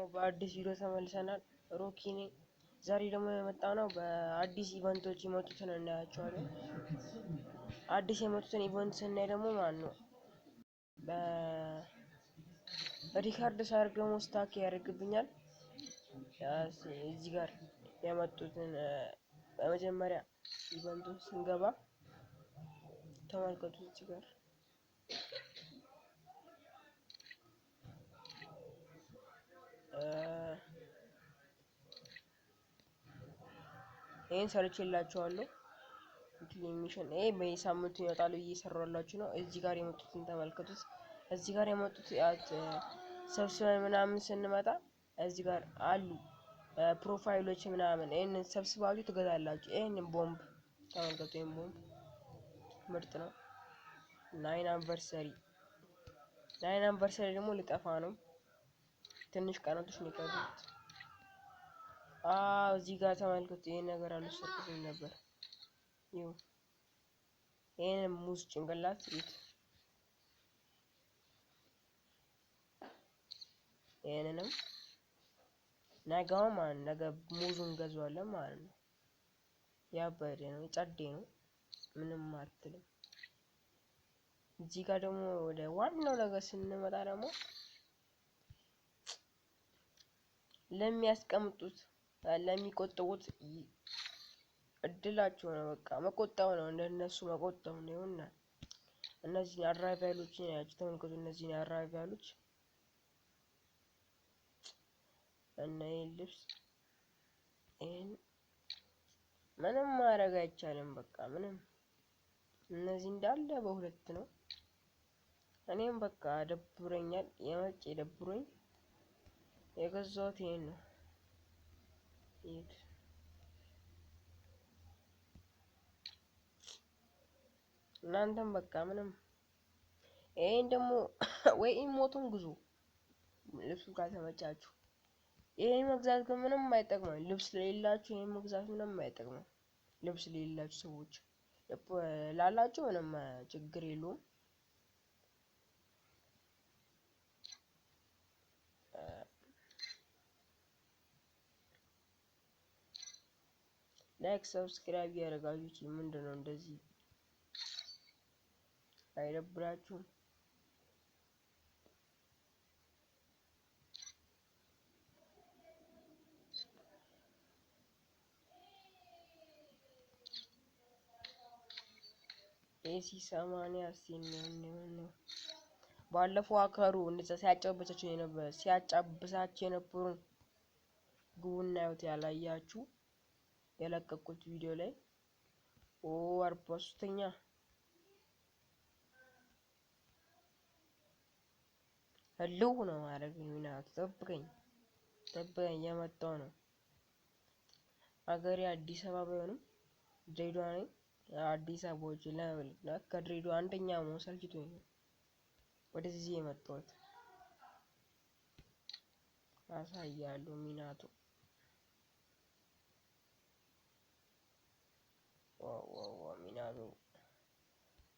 በአዲስ ቪዲዮ ተመልሰናል። ሮኪ ነኝ። ዛሬ ደግሞ የመጣነው በአዲስ ኢቨንቶች የመጡትን እናያቸዋለን። አዲስ የመጡትን ኢቨንት ስናይ ደግሞ ማን ነው በሪካርድ ሳርግ ደግሞ ስታክ ያደርግብኛል። እዚህ ጋር የመጡትን በመጀመሪያ ኢቨንቱን ስንገባ ተመልከቱ። እዚህ ጋር ይሄን ሰርቼላችኋለሁ። ሚሽን ይሄ በየሳምንቱ ይወጣል ብዬ እየሰራሁላችሁ ነው። እዚህ ጋር የመጡትን ተመልከቱት። እዚህ ጋር የመጡት ሰብስበን ምናምን ስንመጣ እዚህ ጋር አሉ ፕሮፋይሎች ምናምን። ይሄንን ሰብስባችሁ ትገዛላችሁ። ይሄንን ቦምብ ተመልከቱ። ይሄን ቦምብ ምርጥ ነው። 9 አንቨርሰሪ ደግሞ ሊጠፋ ነው። ትንሽ ቀናቶች ነው የቀሩት። እዚህ ጋር ተመልከቱ። ይሄን ነገር አልወሰድኩትም ነበር። ይሄን ሙዝ ጭንቅላት ይሄንንም ነገው ማለት ነገ ሙዙን ገዛዋለን ማለት ነው። ያበደ ነው፣ ጸዴ ነው፣ ምንም አትልም። እዚህ ጋር ደግሞ ወደ ዋናው ነገር ስንመጣ ደግሞ ለሚያስቀምጡት ለሚቆጥቡት እድላቸው ነው። በቃ መቆጠብ ነው፣ እንደነሱ መቆጠብ ነው። ይሁንና እነዚህ አራይቫሎችን ያያችሁ ተመልከቱ። እነዚህ አራይቫሎች እና ይሄን ልብስ ይሄን ምንም ማድረግ አይቻልም። በቃ ምንም እነዚህ እንዳለ በሁለት ነው። እኔም በቃ ደብሮኛል። የመጭ ደብሮኝ የገዛሁት ይሄን ነው። እናንተም በቃ ምንም ይሄን ደግሞ ወይ ኢሞቱን ግዙ ልብሱ ካልተመቻችሁ። ይሄን መግዛት ግን ምንም አይጠቅምም። ልብስ ለሌላችሁ ይሄን መግዛት ምንም አይጠቅምም። ልብስ ለሌላችሁ ሰዎች ላላችሁ ምንም ችግር የለውም። ላይክ ሰብስክራይብ ያደርጋችሁ። ምንድነው እንደዚህ አይደብራችሁም? ኤሲ 80 ነው። ባለፈው አከሩ እንደዛ ሲያጫብሳቸው የነበሩ ግቡና ያዩት ያላያችሁ የለቀቁት ቪዲዮ ላይ 43ኛ ህልው ነው ማድረግ ነው። ጠብቀኝ የመጣው ነው። አገሬ አዲስ አበባ ቢሆንም ድሬዳዋ ነኝ። አዲስ አበባዎች ከድሬዳዋ አንደኛ መሆን ሰልችቶኝ ነው ወደዚህ የመጣሁት። አሳያለሁ ሚናቱ ሚናቱ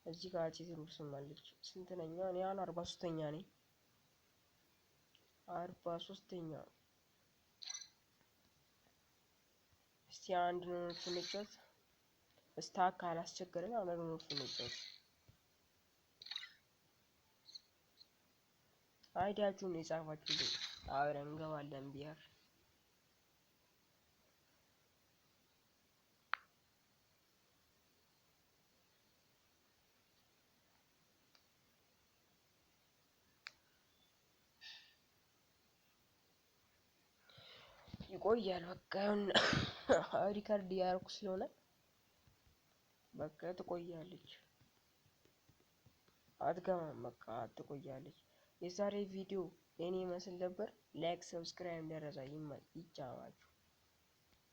እዚህ ጋር ትሩስም አለች። ስንት ነኝ እኔ? አሁን 43ኛ ነኝ። 43ኛ። እስቲ አንድ ነው ፍንጨት ስታክ ካላስቸገረኝ አሁን ነው ፍንጨት አይዲያችሁን የጻፋችሁልኝ አብረን እንገባለን ቢያር ይቆያል። በቃ ሪካርድ ያርኩ ስለሆነ በቃ ትቆያለች። አትገባም። በቃ ትቆያለች። የዛሬ ቪዲዮ የኔ መስል ነበር። ላይክ ሰብስክራይብ እንዳረሳ ይጫዋችሁ።